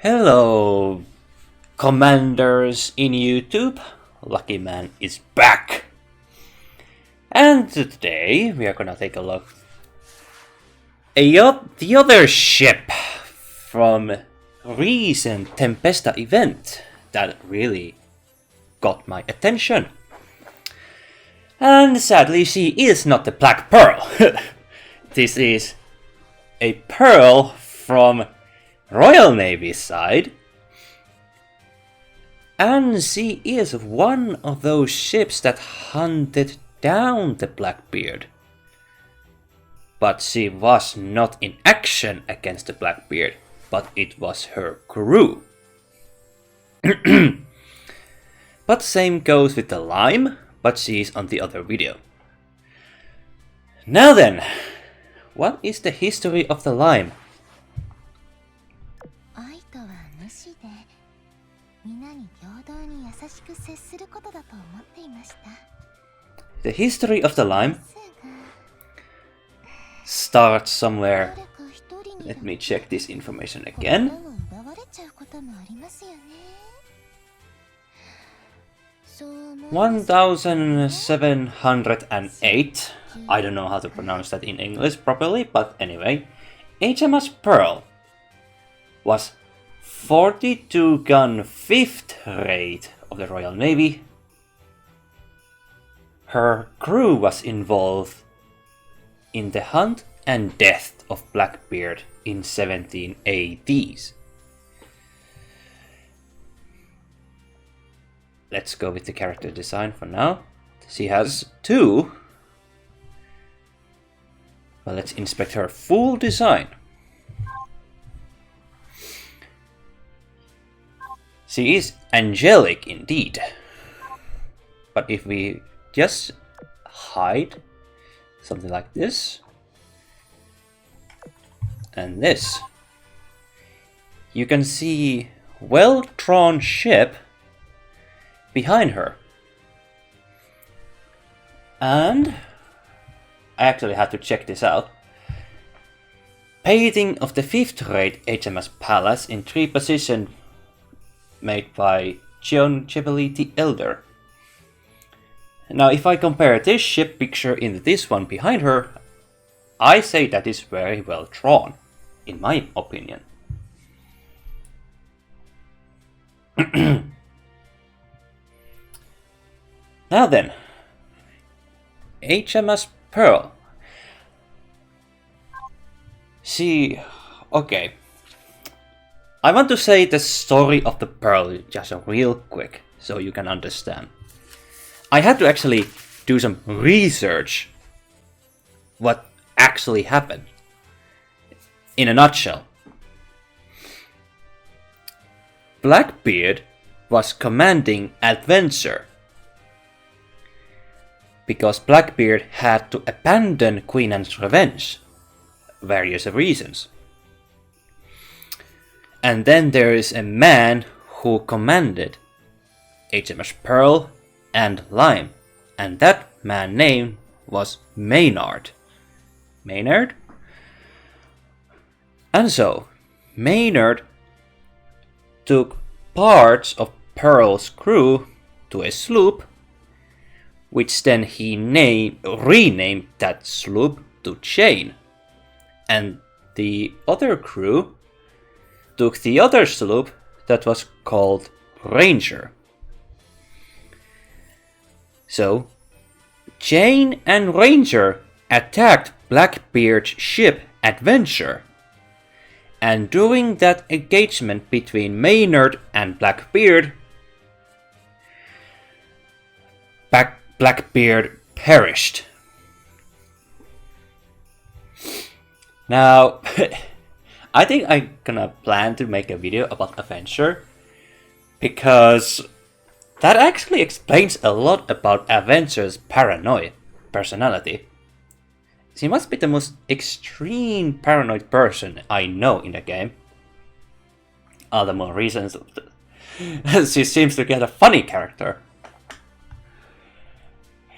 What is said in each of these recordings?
Hello, commanders in YouTube. Lucky Man is back. And today we are gonna take a look at the other ship from recent Tempesta event that really got my attention. And sadly, she is not the Black Pearl. This is a Pearl from Royal Navy's side. And she is one of those ships that hunted down the Blackbeard. But she was not in action against the Blackbeard, but it was her crew. But same goes with the Lime, but she is on the other video. Now then, what is the history of the Lime? The history of the Lime starts somewhere. Let me check this information again. 1708. I don't know how to pronounce that in English properly, but anyway, HMS Pearl was 42-gun 5th rate of the Royal Navy. Her crew was involved in the hunt and death of Blackbeard in 1780s. Let's go with the character design for now. She has two. Well, let's inspect her full design. She is angelic indeed. But if we just hide something like this and this, you can see well-drawn ship behind her. And I actually had to check this out. Painting of the 5th rate HMS Palace in 3 position made by John Chevalier the Elder. Now if I compare this ship picture in this one behind her, I say that is very well drawn, in my opinion. Now then, HMS Pearl. Okay. I want to say the story of the Pearl just real quick, so you can understand. I had to actually do some research what actually happened. In a nutshell, Blackbeard was commanding Adventure because Blackbeard had to abandon Queen Anne's Revenge, various reasons. And then there is a man who commanded HMS Pearl and Lime, and that man's name was Maynard. Maynard? And so, Maynard took parts of Pearl's crew to a sloop, which then he renamed that sloop to Chain. And the other crew took the other sloop that was called Ranger. So, Chain and Ranger attacked Blackbeard's ship Adventure. And during that engagement between Maynard and Blackbeard, Blackbeard perished. Now, I think I'm gonna plan to make a video about Adventure, because that actually explains a lot about Adventure's paranoid personality. She must be the most extreme paranoid person I know in the game. All the more reasons she seems to get a funny character.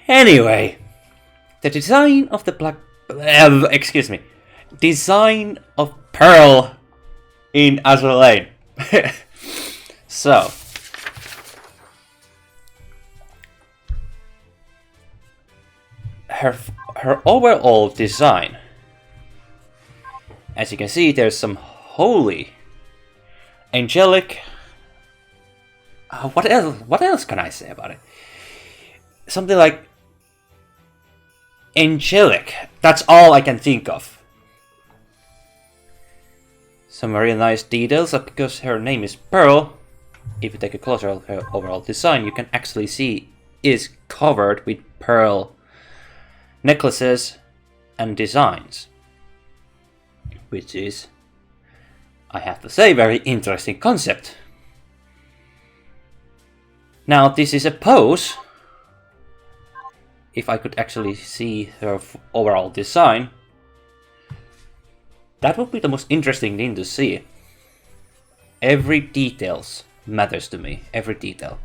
Anyway, the design of the design of Pearl in Azur Lane. So, her overall design, as you can see, there's some holy, angelic. What else? What else can I say about it? Something like angelic. That's all I can think of. Some very nice details, because her name is Pearl. If you take a closer look at her overall design, you can actually see is covered with pearl necklaces and designs, which is, I have to say, very interesting concept. Now this is a pose. If I could actually see her overall design, that would be the most interesting thing to see. Every details matters to me, every detail.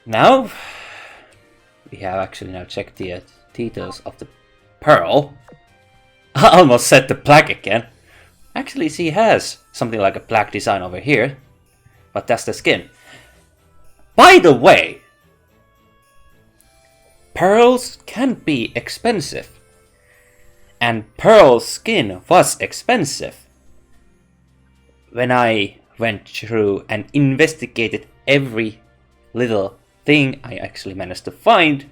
Now, we have actually now checked the details of the pearl. I almost said the black again. Actually, she has something like a black design over here, but that's the skin. By the way, pearls can be expensive. And pearl skin was expensive. When I went through and investigated every little thing I actually managed to find,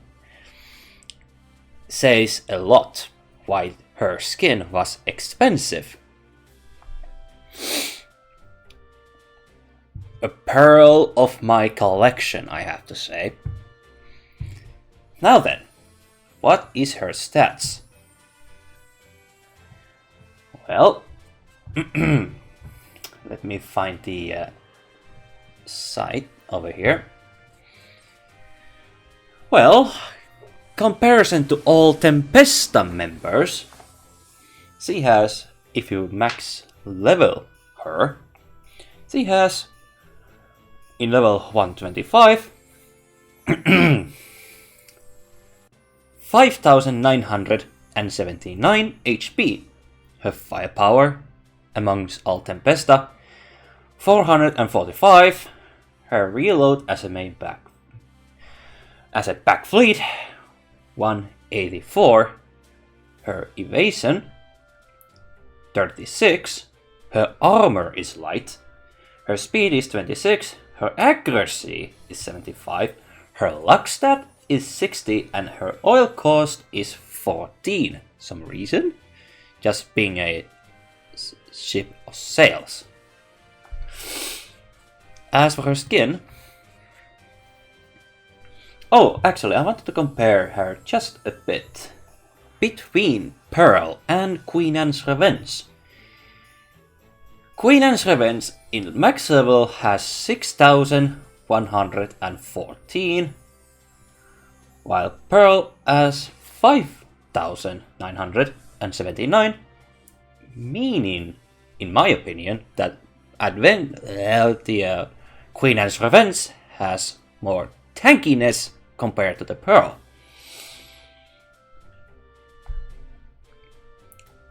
says a lot why her skin was expensive. A pearl of my collection, I have to say. Now then, what is her stats? Well, let me find the site over here. Well, comparison to all Tempesta members, she has, if you max level her, she has in level 125 5,979 HP. Her firepower amongst all Tempesta 445. Her reload as a main back fleet 184. Her evasion 36. Her armor is light. Her speed is 26. Her accuracy is 75. Her luck stat is 60, and her oil cost is 14. Some reason? Just being a ship of sails. As for her skin... Oh, actually, I wanted to compare her just a bit between Pearl and Queen Anne's Revenge. Queen Anne's Revenge in max level has 6,114, while Pearl has 5,979, meaning, in my opinion, that the Queen Anne's Revenge has more tankiness compared to the Pearl.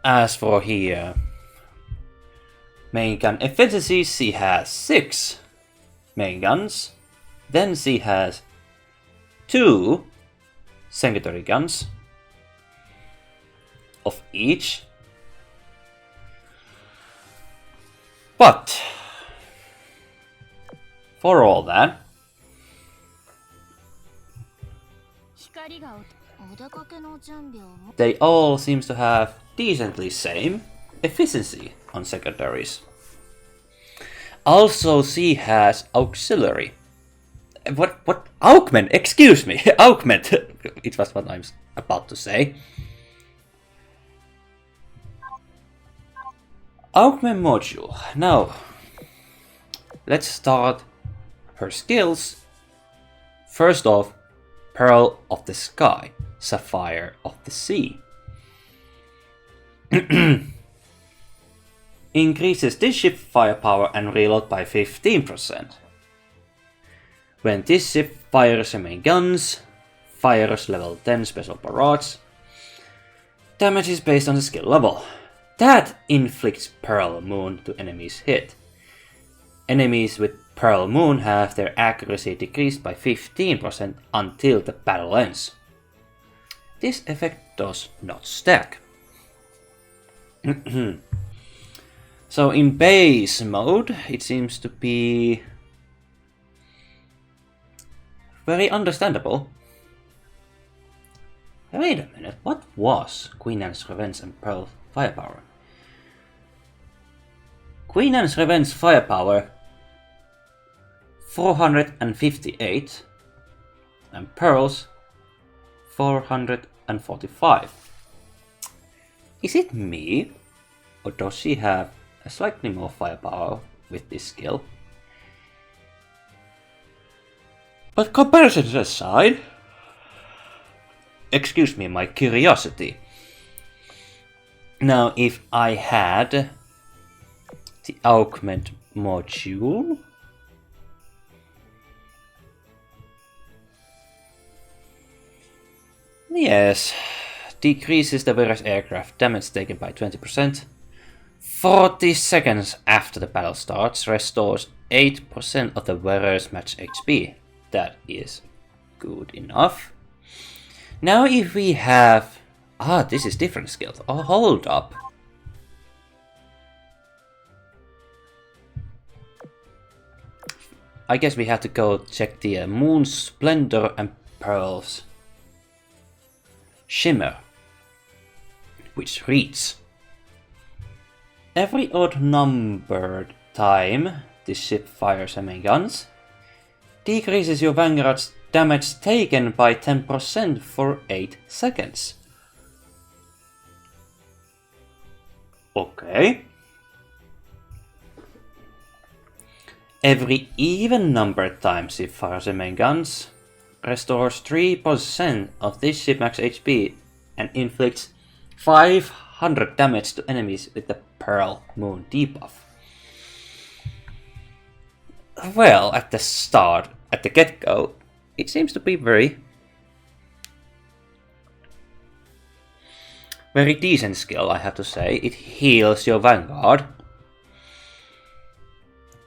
As for her main gun efficiency, she has 6 main guns, then she has 2 secondary guns of each. But for all that, they all seems to have decently same efficiency on secondaries. Also, she has auxiliary. What augment? Excuse me, augment. It was what I'm about to say. Augment module. Now, let's start her skills. First off, Pearl of the Sky, Sapphire of the Sea. Increases this ship firepower and reload by 15%. When this ship fires her main guns, fires level 10 special barrage. Damage is based on the skill level. That inflicts Pearl Moon to enemies hit. Enemies with Pearl Moon have their accuracy decreased by 15% until the battle ends. This effect does not stack. So in base mode, it seems to be very understandable. Wait a minute, what was Queen Anne's Revenge and Pearl Firepower? Queen Anne's Revenge Firepower 458 and Pearl's 445. Is it me, or does she have a slightly more firepower with this skill? But comparisons aside, excuse me my curiosity. Now if I had the augment module, yes, decreases the wearer's aircraft damage taken by 20%. 40 seconds after the battle starts, restores 8% of the wearer's match HP. That is good enough. Now if we have... this is different skills. Oh, hold up. I guess we have to go check the Moon's Splendor and Pearl's Shimmer, which reads: every odd numbered time this ship fires her main guns, decreases your Vanguard's damage taken by 10% for 8 seconds. Okay. Every even numbered time she fires her main guns, restores 3% of this ship max HP and inflicts 500 damage to enemies with the Pearl Moon debuff. Well, at the start, at the get-go, it seems to be very decent skill, I have to say. It heals your Vanguard.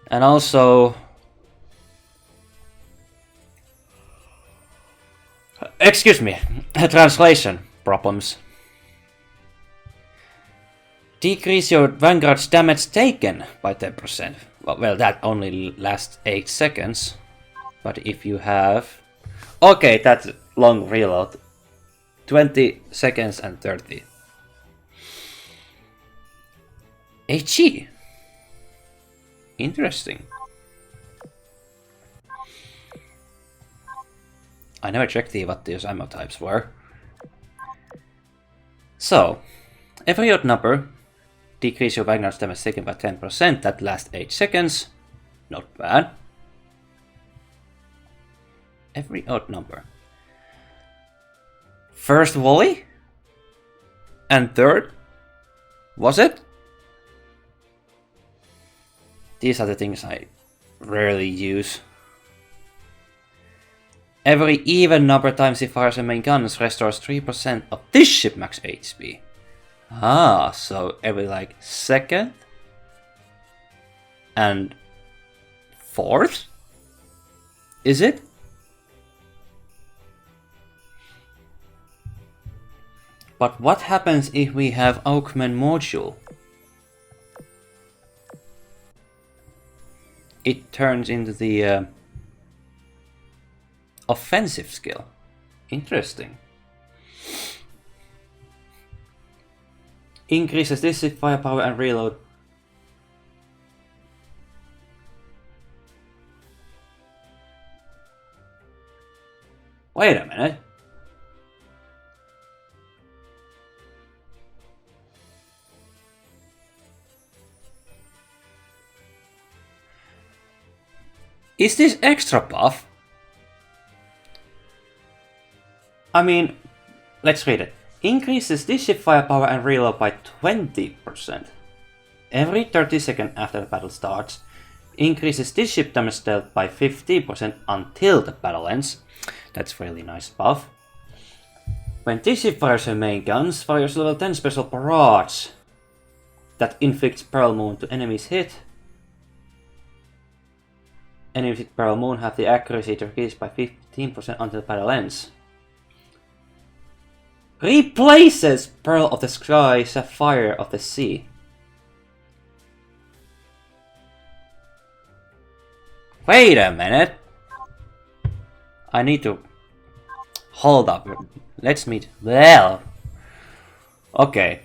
And also... excuse me, translation problems. Decrease your Vanguard's damage taken by 10%. Well, that only lasts 8 seconds. But if you have... okay, that's long reload. 20 seconds and 30. HE. Interesting. I never checked what these ammo types were. So, every odd number, decrease your Vanguard's damage taken by 10%, that lasts 8 seconds. Not bad. Every odd number. First volley? And third? Was it? These are the things I rarely use. Every even number times he fires her main guns restores 3% of this ship max HP. So every like second and fourth? Is it? But what happens if we have augment module? It turns into the offensive skill. Interesting. Increases this firepower and reload. Wait a minute. Is this extra buff? I mean, let's read it. Increases this ship firepower and reload by 20%. Every 30 seconds after the battle starts. Increases this ship damage dealt by 50% until the battle ends. That's really nice buff. When this ship fires her main guns, fires level 10 special barrage. that inflicts Pearl Moon to enemies hit. Enemies with Pearl Moon have the accuracy decreased by 15% until battle ends. Replaces Pearl of the Sky, Sapphire of the Sea. Wait a minute. I need to hold up. Let's meet. Well, okay.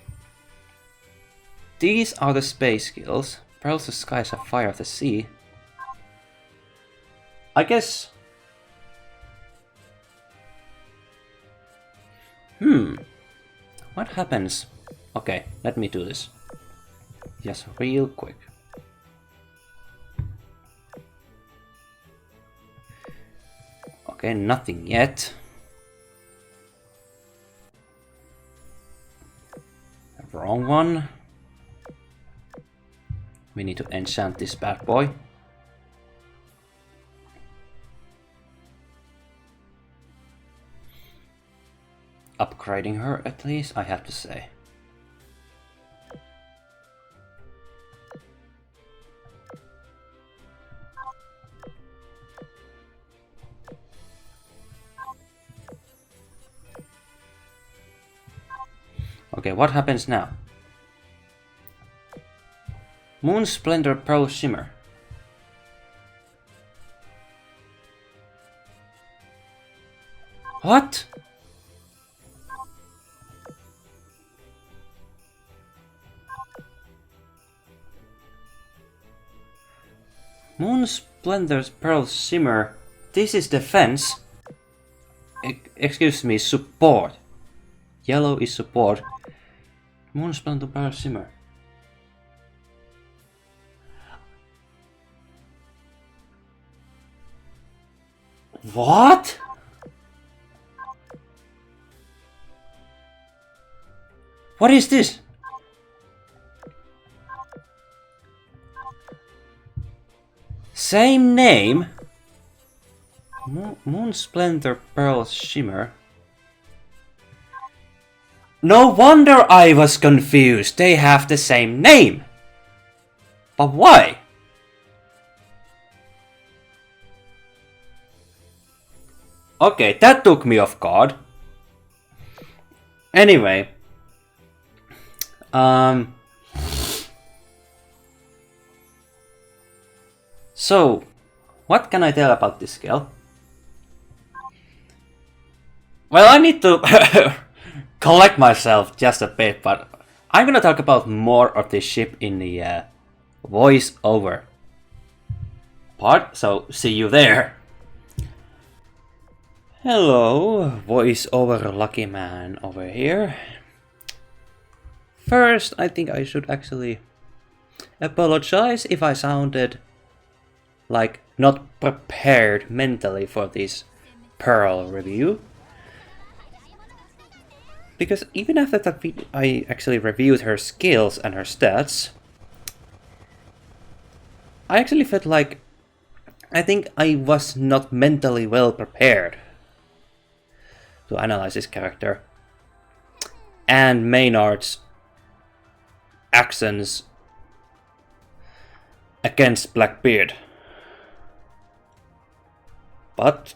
These are the space skills. Pearl of the Sky, Sapphire of the Sea. I guess. What happens? Okay, let me do this. Just real quick. Okay, nothing yet. Wrong one. We need to enchant this bad boy. Upgrading her, at least, I have to say. Okay, what happens now? Moon Splendor Pearl Shimmer. What? Moon Splendor's Pearl Shimmer. This is defense. Excuse me, support. Yellow is support. Moon Splendor Pearl Shimmer. What? What is this? Same name? Moon Splendor Pearl Shimmer. No wonder I was confused. They have the same name. But why? Okay, that took me off guard. Anyway. So, what can I tell about this skill? Well, I need to collect myself just a bit, but I'm gonna talk about more of this ship in the voice-over part, so see you there. Hello, voice-over lucky man over here. First, I think I should actually apologize if I sounded like not prepared mentally for this Pearl review. Because even after that I actually reviewed her skills and her stats, I actually felt like I think I was not mentally well prepared to analyze this character. And Maynard's actions against Blackbeard. But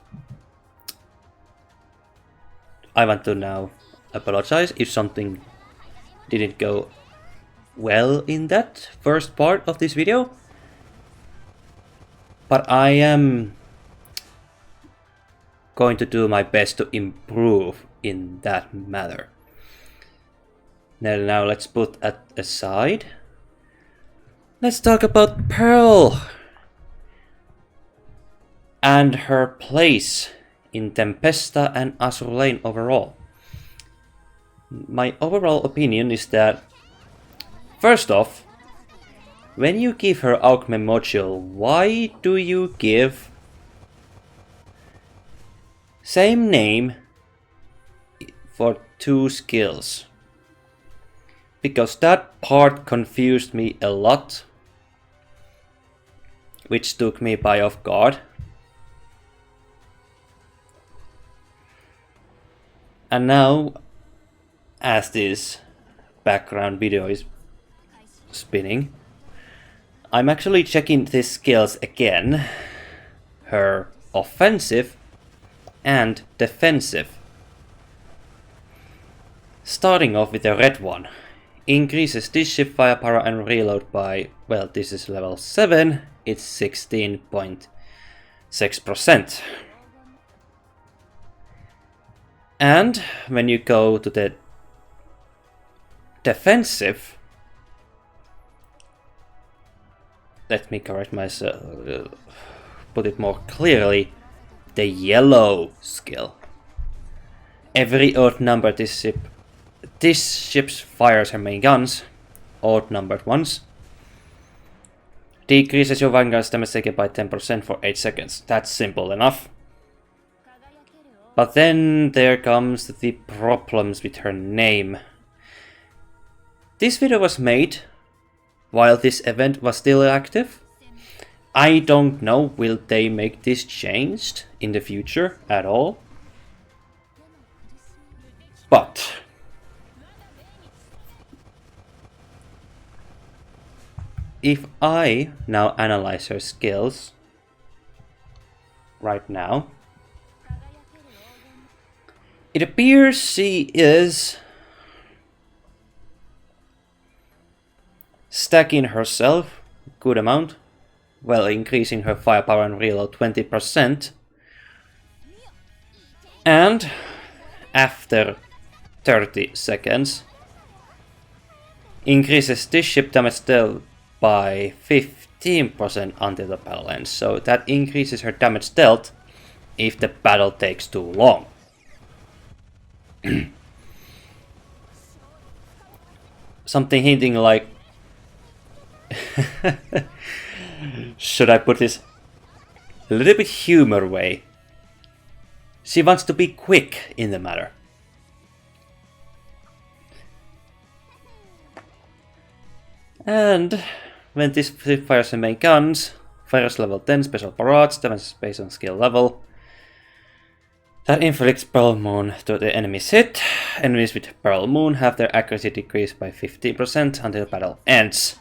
I want to now apologize if something didn't go well in that first part of this video. But I am going to do my best to improve in that matter. Now let's put that aside. Let's talk about Pearl and her place in Tempesta and Azur Lane overall. My overall opinion is that, first off, when you give her Augment module, why do you give same name for two skills? Because that part confused me a lot, which took me by off guard. And now, as this background video is spinning. I'm actually checking these skills again. Her offensive and defensive. Starting off with the red one. Increases this ship firepower and reload by, well, this is level 7, it's 16.6%. And when you go to the defensive, let me correct myself, put it more clearly, the yellow skill. Every odd number this ship fires her main guns, odd numbered ones, decreases your vanguard's damage taken by 10% for 8 seconds. That's simple enough. But then there comes the problems with her name. This video was made while this event was still active. I don't know, will they make this changed in the future at all? But if I now analyze her skills right now, it appears she is stacking herself a good amount, while increasing her firepower and reload 20%. And after 30 seconds, increases this ship damage dealt by 15% until the battle ends. So that increases her damage dealt if the battle takes too long. Something hinting like should I put this a little bit humor way? She wants to be quick in the matter. And when this ship fires her main guns, fires level 10 special barrage, damage based on skill level. That inflicts Pearl Moon to the enemy's hit. Enemies with Pearl Moon have their accuracy decreased by 50% until the battle ends.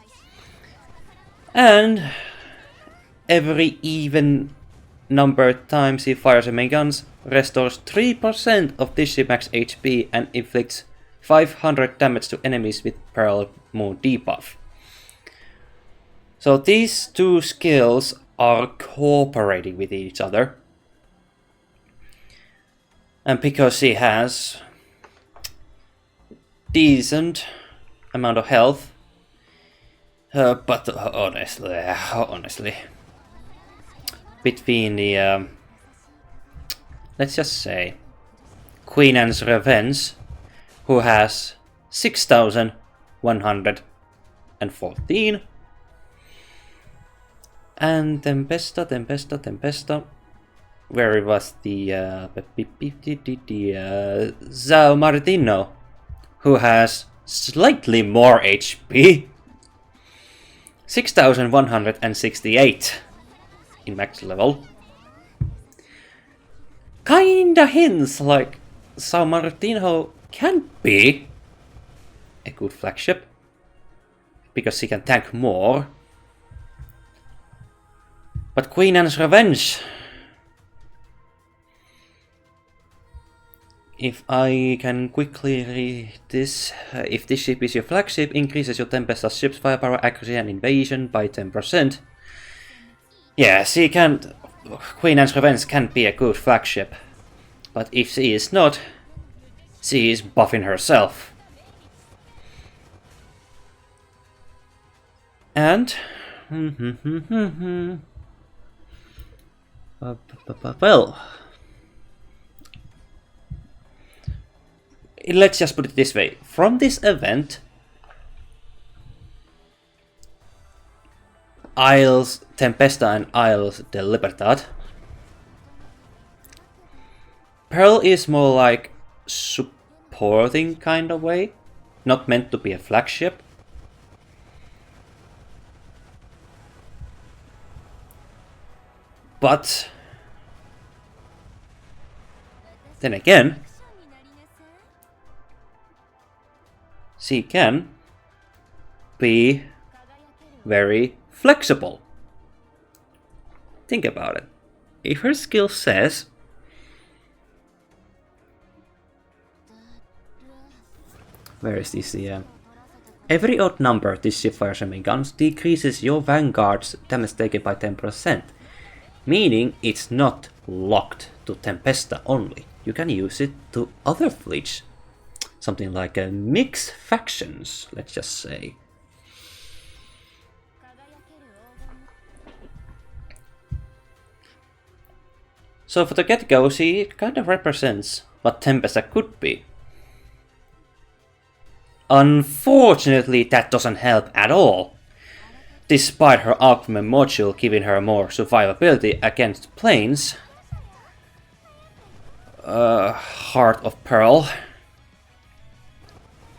And every even numbered times he fires her main guns, restores 3% of this ship's max HP and inflicts 500 damage to enemies with Pearl Moon debuff. So these two skills are cooperating with each other. And because she has decent amount of health, but honestly, between the let's just say Queen Anne's Revenge, who has 6,114, and Tempesta, where was the Zao Martino, who has slightly more HP, 6,168 in max level. Kinda hints like Sao Martino can be a good flagship, because he can tank more. But Queen Anne's Revenge, if I can quickly read this, if this ship is your flagship, increases your Tempesta's ship's firepower, accuracy and invasion by 10%. Yeah, she can't. Queen Anne's Revenge can be a good flagship, but if she is not, she is buffing herself. And well, let's just put it this way. From this event, Isles Tempesta and Isles de Libertad, Pearl is more like supporting kind of way, not meant to be a flagship. But then again, she can be very flexible. Think about it. If her skill says where is this? Every odd number this ship fires and guns decreases your vanguard's damage taken by 10%. Meaning it's not locked to Tempesta only. You can use it to other fleets. Something like a mix factions, let's just say. So for the get-go, she kind of represents what Tempesta could be. Unfortunately, that doesn't help at all. Despite her augment module giving her more survivability against planes, Heart of Pearl,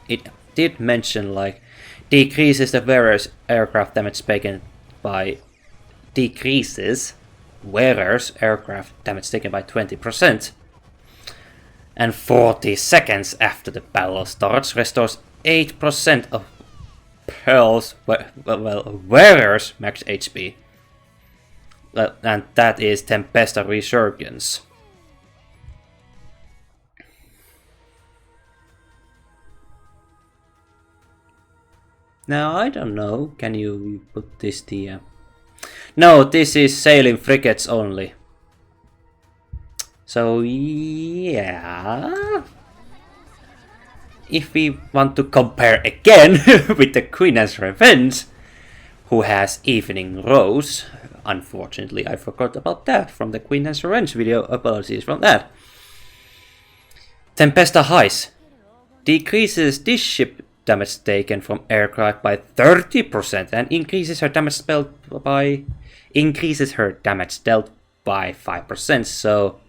it did mention like decreases the wearer's aircraft damage taken by wearer's aircraft damage taken by 20%, and 40 seconds after the battle starts restores 8% of Pearl's wearer's max HP, and that is Tempesta Resurgence. Now I don't know, can you put this No, this is sailing frigates only. So yeah, if we want to compare again with the Queen's Revenge, who has Evening Rose, unfortunately I forgot about that from the Queen's Revenge video, apologies from that. Tempesta Heis decreases this ship damage taken from aircraft by 30% and increases her damage dealt by 5%. So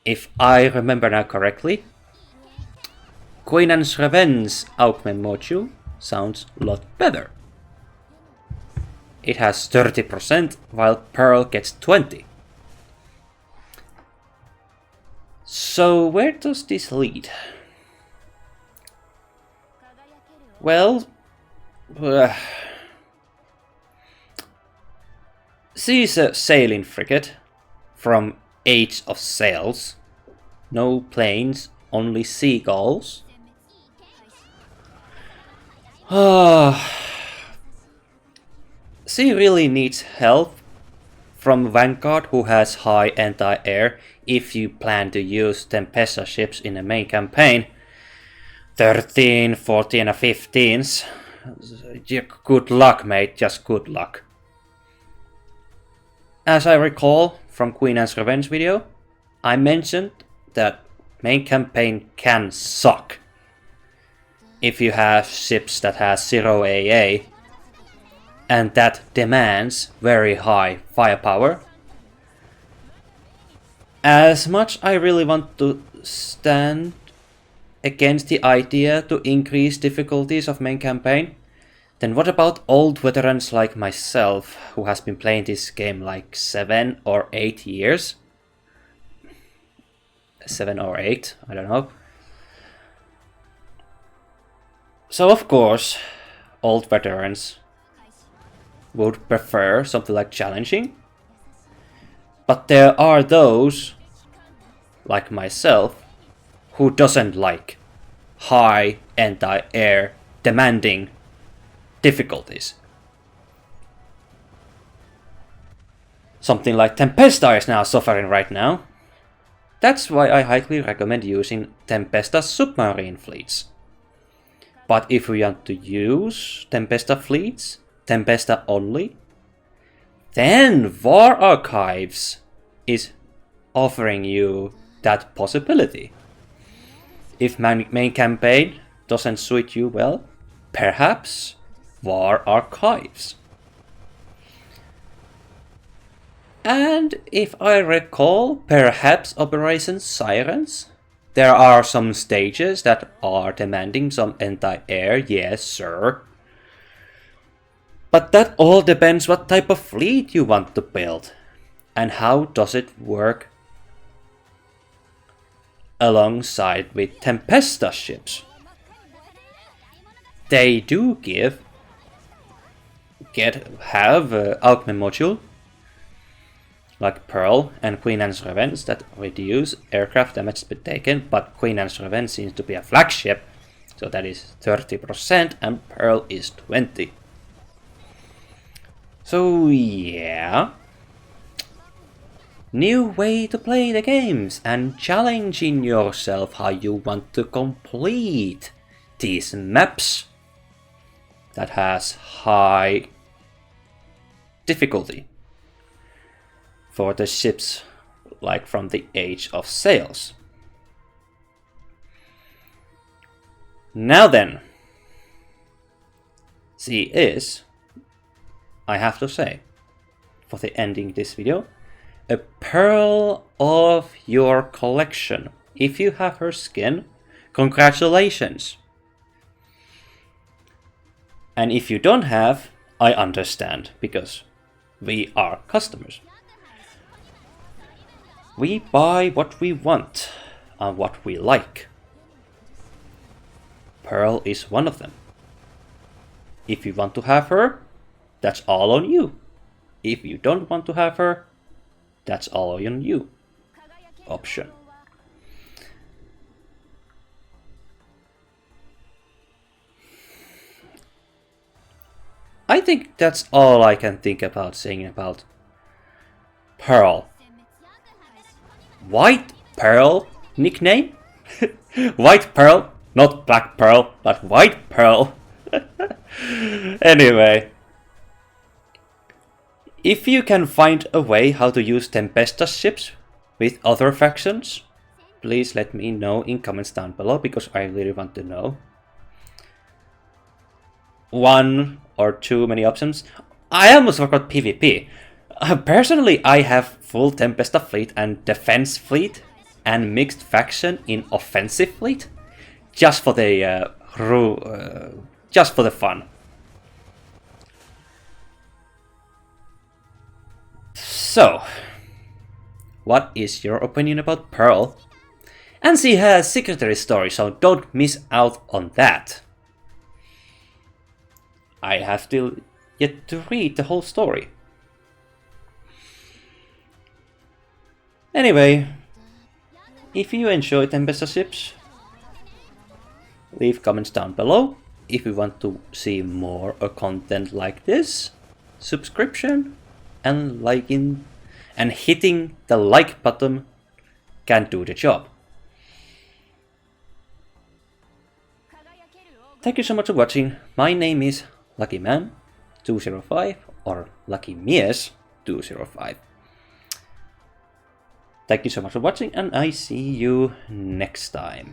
if I remember now correctly, Queen's Revenge augment module sounds a lot better. It has 30% while Pearl gets 20%. So where does this lead? Well, she's a sailing frigate from Age of Sails. No planes, only seagulls. She really needs help from Vanguard, who has high anti-air, if you plan to use Tempesta ships in the main campaign. 13, 14 and 15s. Good luck, mate, just good luck. As I recall from Queen's Revenge video, I mentioned that main campaign can suck if you have ships that has 0 AA, and that demands very high firepower. As much I really want to stand against the idea to increase difficulties of main campaign, then what about old veterans like myself, who has been playing this game like 7 or 8 years? 7 or 8, I don't know. So of course, old veterans would prefer something like challenging, but there are those, like myself, who doesn't like high anti-air demanding difficulties. Something like Tempesta is now suffering right now. That's why I highly recommend using Tempesta submarine fleets. But if we want to use Tempesta fleets, Tempesta only, then War Archives is offering you that possibility. If main campaign doesn't suit you well, perhaps War Archives. And if I recall, perhaps Operation Sirens. There are some stages that are demanding some anti-air, yes sir. But that all depends what type of fleet you want to build, and how does it work alongside with Tempesta ships. They do give have augment module like Pearl and Queen Anne's Revenge that reduce aircraft damage per taken, but Queen Anne's Revenge seems to be a flagship, so that is 30% and Pearl is 20%. So yeah, new way to play the games and challenging yourself how you want to complete these maps that has high difficulty for the ships like from the Age of Sails. Now then, she is, I have to say, for the ending this video, a pearl of your collection. If you have her skin, congratulations. And if you don't have, I understand, because we are customers. We buy what we want and what we like. Pearl is one of them. If you want to have her, that's all on you. If you don't want to have her, that's all on you. Option. I think that's all I can think about saying about Pearl. White Pearl nickname? White Pearl, not Black Pearl, but White Pearl. Anyway, if you can find a way how to use Tempesta ships with other factions, please let me know in comments down below, because I really want to know. One or too many options. I almost forgot PvP. Personally, I have full Tempesta fleet and defense fleet and mixed faction in offensive fleet, just for the fun. So, what is your opinion about Pearl? And she has secretary story, so don't miss out on that. I have still yet to read the whole story. Anyway, if you enjoy Tempesta ships, leave comments down below. If you want to see more content like this, subscription and liking and hitting the like button can do the job. Thank you so much for watching. My name is LuckyMan205 or LuckyMias205. Thank you so much for watching, and I see you next time.